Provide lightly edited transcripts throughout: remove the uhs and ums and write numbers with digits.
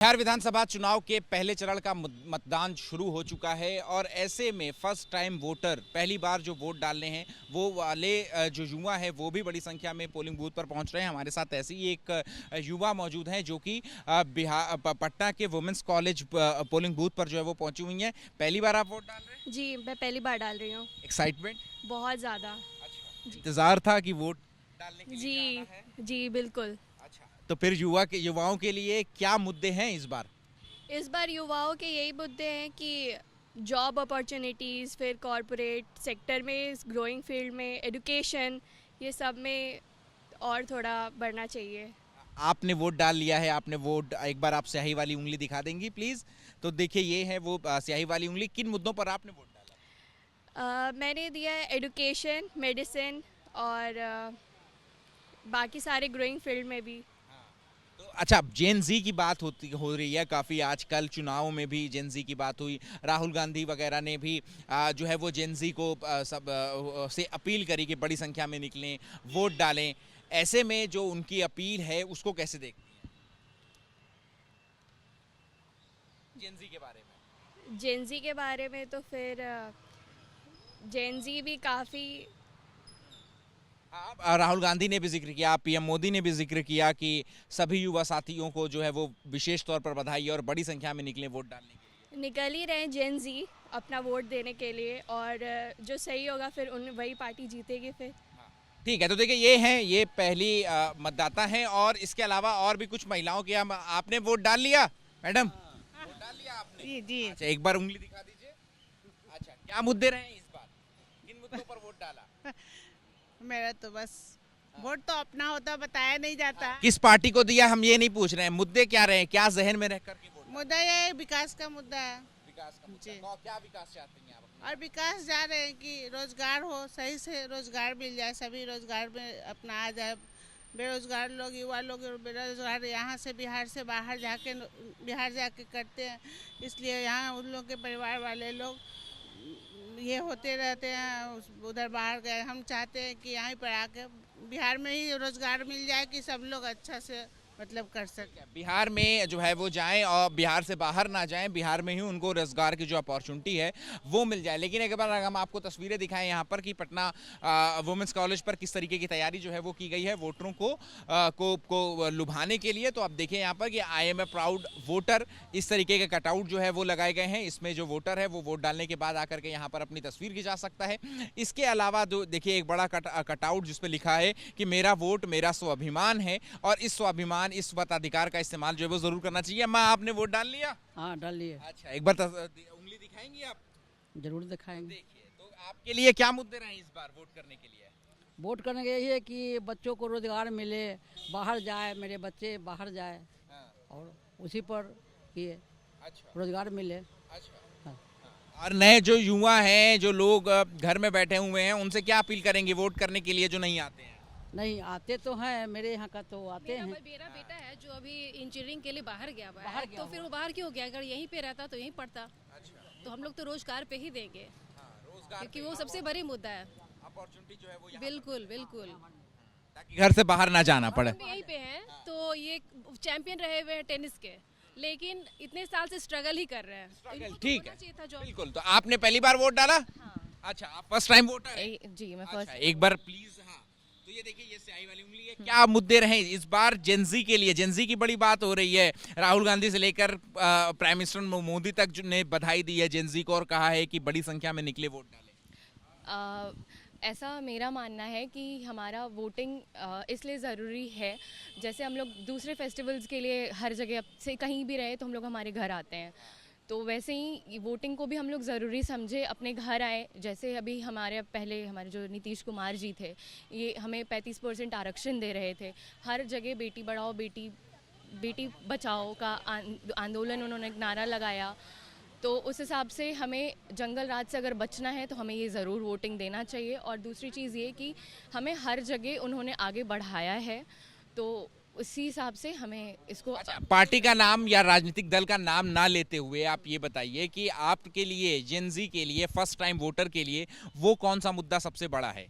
बिहार विधानसभा चुनाव के पहले चरण का मतदान शुरू हो चुका है और ऐसे में फर्स्ट टाइम वोटर पहली बार जो वोट डालने हैं वो वाले जो युवा है वो भी बड़ी संख्या में पोलिंग बूथ पर पहुंच रहे हैं। हमारे साथ ऐसे ही एक युवा मौजूद हैं जो कि बिहार पटना के वुमेंस कॉलेज पोलिंग बूथ पर जो है वो पहुंची हुई हैं। पहली बार आप वोट डाल रहे हैं? जी, मैं पहली बार डाल रही हूँ। एक्साइटमेंट बहुत ज़्यादा। अच्छा, इंतजार था कि वोट डालने के लिए जी, जाना है। जी बिल्कुल। अच्छा, तो फिर युवाओं के लिए क्या मुद्दे हैं इस बार? इस बार युवाओं के यही मुद्दे हैं कि जॉब अपॉर्चुनिटीज़, फिर कॉरपोरेट सेक्टर में, ग्रोइंग फील्ड में, एजुकेशन, ये सब में और थोड़ा बढ़ना चाहिए। आपने वोट डाल लिया है, आपने वोट एक बार आप स्याही वाली उंगली दिखा देंगी प्लीज? तो देखिए ये है वो स्याही वाली उंगली। किन मुद्दों पर आपने वोट डाला? मैंने दिया है एजुकेशन, मेडिसिन और बाकी सारे ग्रोइंग फील्ड में भी। तो अच्छा, जेन जी की बात हो रही है काफ़ी आजकल, चुनाव में भी जेन जी की बात हुई। राहुल गांधी वगैरह ने भी जो है वो जेन जी को से अपील करी कि बड़ी संख्या में निकलें, वोट डालें। ऐसे में जो उनकी अपील है उसको कैसे देखती हैं जेन जी के बारे में? जेन ज़ी के बारे में तो फिर जेन ज़ी भी काफ़ी राहुल गांधी ने भी जिक्र किया, पीएम मोदी ने भी जिक्र किया कि सभी युवा साथियों को जो है वो विशेष तौर पर बधाई और बड़ी संख्या में निकले वोट डालने के लिए। निकल ही रहे हैं जेन ज़ी अपना वोट देने के लिए, और जो सही होगा फिर उन वही पार्टी जीतेगी फिर। ठीक है, तो देखिए ये हैं, ये पहली मतदाता हैं और इसके अलावा और भी कुछ महिलाओं के हम आपने वोट डाल लिया मैडम? वोट डाल लिया आपने? जी जी। अच्छा, एक बार उंगली दिखा दीजिए। अच्छा, क्या मुद्दे रहे इस बार, किन मुद्दों पर वोट डाला? मेरा तो बस वोट तो अपना होता बताया नहीं जाता। किस पार्टी को दिया हम ये नहीं पूछ रहे हैं, मुद्दे क्या रहे, क्या जहन में रहकर के वोट? मुद्दा ये है, विकास का मुद्दा है। विकास का जी। मुद्दा, क्या विकास चाहती हैं आप अपने? और विकास जा रहे हैं कि रोजगार हो, सही से रोजगार मिल जाए, सभी रोजगार में अपना आ जाए। बेरोजगार लोग, युवा लोग बेरोजगार यहाँ से बिहार से बाहर बिहार जाके करते हैं, इसलिए यहाँ उन लोग के परिवार वाले लोग ये होते रहते हैं, उधर बाहर गए। हम चाहते हैं कि यहीं पर आके बिहार में ही रोजगार मिल जाए कि सब लोग अच्छा से मतलब कर सकें। बिहार में जो है वो जाएं और बिहार से बाहर ना जाएं, बिहार में ही उनको रोजगार की जो अपॉर्चुनिटी है वो मिल जाए। लेकिन एक बार हम आपको तस्वीरें दिखाएं यहाँ पर कि पटना वुमेंस कॉलेज पर किस तरीके की तैयारी जो है वो की गई है वोटरों को लुभाने के लिए। तो आप देखें यहाँ पर कि I am a proud voter, इस तरीके के कटआउट जो है वो लगाए गए हैं। इसमें जो वोटर है वो वोट डालने के बाद आकर के यहाँ पर अपनी तस्वीर खिंचा सकता है। इसके अलावा जो देखिए एक बड़ा कटआउट जिसपे लिखा है कि मेरा वोट मेरा स्वाभिमान है, और इस स्वाभिमान, इस मताधिकार का इस्तेमाल जो है वो जरूर करना चाहिए। अम्मा, आपने वोट डाल लिया? हाँ, डाल लिए। अच्छा, एक बार उंगली दिखाएंगी आप? जरूर दिखाएंगे। देखिए, तो आपके लिए क्या मुद्दे रहे इस बार वोट करने के लिए? वोट करने के यही है कि बच्चों को रोजगार मिले, बाहर जाए, मेरे बच्चे बाहर जाए, हाँ, और उसी पर ये अच्छा, रोजगार मिले। अच्छा। हाँ। और नए जो युवा हैं, जो लोग घर में बैठे हुए हैं, उनसे क्या अपील करेंगे वोट करने के लिए जो नहीं आते हैं? नहीं आते तो हैं, मेरे यहाँ का तो आते हैं। मेरा बेटा है जो अभी इंजीनियरिंग के लिए बाहर गया हुआ है, बाहर गया तो फिर वो बाहर क्यों गया? अगर यहीं पे रहता तो यहीं पढ़ता। अच्छा, तो हम लोग तो रोजगार पे ही देंगे, हाँ, रोजगार क्योंकि वो सबसे बड़ी मुद्दा है। अपॉर्चुनिटी जो है वो यहाँ बिल्कुल बिल्कुल। ताकि घर से बाहर ना जाना पड़े। हम भी यहीं पे हैं, तो ये चैंपियन रहे हुए हैं टेनिस के, लेकिन इतने साल से स्ट्रगल ही कर रहे हैं। तो इनको तो ठीक होना है, चाहिए था जॉब। बिल्कुल। तो आपने पहली बार वोट डाला? अच्छा, आप फर्स्ट टाइम वोटर हैं? जी मैं अच्छा, एक बार प्लीज। हाँ, तो ये देखिए, ये स्याही वाली उंगली है। क्या मुद्दे रहे इस बार जेनजी के लिए? जेनजी की बड़ी बात हो रही है, राहुल गांधी से लेकर प्राइम मिनिस्टर मोदी तक ने बधाई दी है जेनजी को और कहा है कि बड़ी संख्या में निकले वोट डालें। ऐसा मेरा मानना है कि हमारा वोटिंग इसलिए ज़रूरी है, जैसे हम लोग दूसरे फेस्टिवल्स के लिए हर जगह से कहीं भी रहे तो हम लोग हमारे घर आते हैं, तो वैसे ही वोटिंग को भी हम लोग ज़रूरी समझे, अपने घर आए। जैसे अभी हमारे जो नीतीश कुमार जी थे, ये हमें 35% आरक्षण दे रहे थे। हर जगह बेटी बढ़ाओ बेटी बचाओ का आंदोलन उन्होंने नारा लगाया। तो उस हिसाब से हमें जंगल राज से अगर बचना है तो हमें ये ज़रूर वोटिंग देना चाहिए। और दूसरी चीज़ ये कि हमें हर जगह उन्होंने आगे बढ़ाया है, तो उसी हिसाब से हमें इसको। अच्छा, पार्टी का नाम या राजनीतिक दल का नाम ना लेते हुए आप ये बताइए कि आपके लिए, जेनजी के लिए, फर्स्ट टाइम वोटर के लिए वो कौन सा मुद्दा सबसे बड़ा है?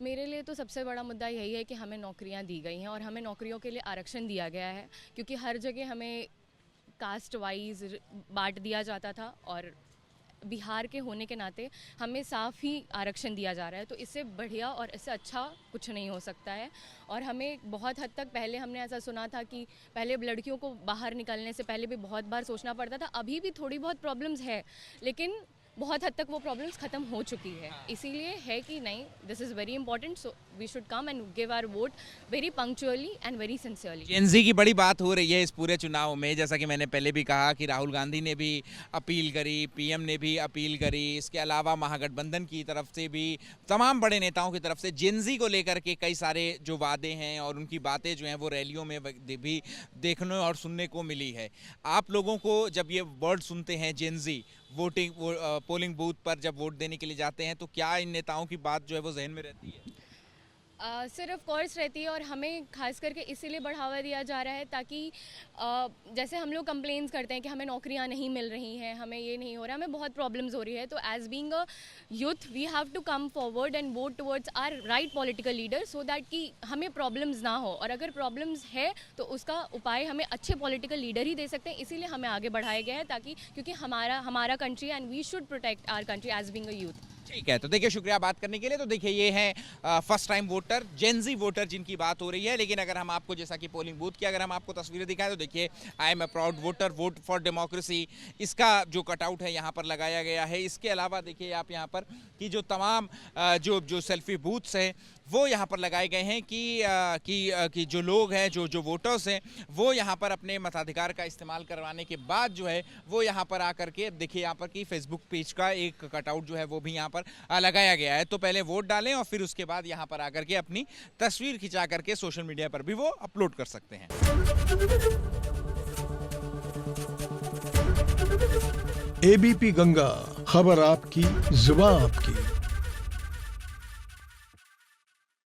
मेरे लिए तो सबसे बड़ा मुद्दा यही है कि हमें नौकरियां दी गई हैं और हमें नौकरियों के लिए आरक्षण दिया गया है, क्योंकि हर जगह हमें कास्ट वाइज बांट दिया जाता था, और बिहार के होने के नाते हमें साफ ही आरक्षण दिया जा रहा है। तो इससे बढ़िया और इससे अच्छा कुछ नहीं हो सकता है। और हमें बहुत हद तक, पहले हमने ऐसा सुना था कि पहले लड़कियों को बाहर निकलने से पहले भी बहुत बार सोचना पड़ता था, अभी भी थोड़ी बहुत प्रॉब्लम्स है, लेकिन बहुत हद तक वो प्रॉब्लम्स ख़त्म हो चुकी है। इसीलिए है कि नहीं, this is very important, so we should come and give our vote very punctually and very sincerely. Gen Z की बड़ी बात हो रही है इस पूरे चुनाव में, जैसा कि मैंने पहले भी कहा कि राहुल गांधी ने भी अपील करी, पीएम ने भी अपील करी, इसके अलावा महागठबंधन की तरफ से भी, तमाम बड़े नेताओं की तरफ से जेनजी को लेकर के कई सारे जो वादे हैं और उनकी बातें जो हैं वो रैलियों में भी देखने और सुनने को मिली है। आप लोगों को जब ये वर्ड सुनते हैं जेनजी, पोलिंग बूथ पर जब वोट देने के लिए जाते हैं, तो क्या इन नेताओं की बात जो है वो जहन में रहती है? सर ऑफ कोर्स रहती है, और हमें खास करके इसीलिए बढ़ावा दिया जा रहा है ताकि जैसे हम लोग कंप्लेंट्स करते हैं कि हमें नौकरियां नहीं मिल रही हैं, हमें ये नहीं हो रहा, हमें बहुत प्रॉब्लम्स हो रही है, तो as being a youth we have to come forward and vote towards our right political leader, so that कि हमें प्रॉब्लम्स ना हो, और अगर प्रॉब्लम्स है तो उसका उपाय हमें अच्छे पॉलिटिकल लीडर ही दे सकते हैं। इसीलिए हमें आगे बढ़ाया गया है, ताकि क्योंकि हमारा country and we should protect our country as being a youth. ठीक है, तो देखिए शुक्रिया बात करने के लिए। तो देखिए ये है first time voter, Gen Z voter जिनकी बात हो रही है। लेकिन अगर हम आपको, जैसा कि पोलिंग बूथ की अगर हम आपको तस्वीरें दिखाएं, तो देखिए I am a proud voter, vote for democracy, इसका जो कटआउट है यहाँ पर लगाया गया है। इसके अलावा देखिए आप यहाँ पर कि जो तमाम जो सेल्फी बूथ्स हैं वो यहाँ पर लगाए गए हैं कि जो लोग हैं, जो वोटर्स हैं, वो यहाँ पर अपने मताधिकार का इस्तेमाल करवाने के बाद जो है वो यहाँ पर आकर के, देखिए यहाँ पर कि फेसबुक पेज का एक कटआउट जो है वो भी यहाँ पर लगाया गया है। तो पहले वोट डालें और फिर उसके बाद यहाँ पर आकर के अपनी तस्वीर खिंचा करके सोशल मीडिया पर भी वो अपलोड कर सकते हैं। एबीपी गंगा, खबर आपकी, जुबान आपकी।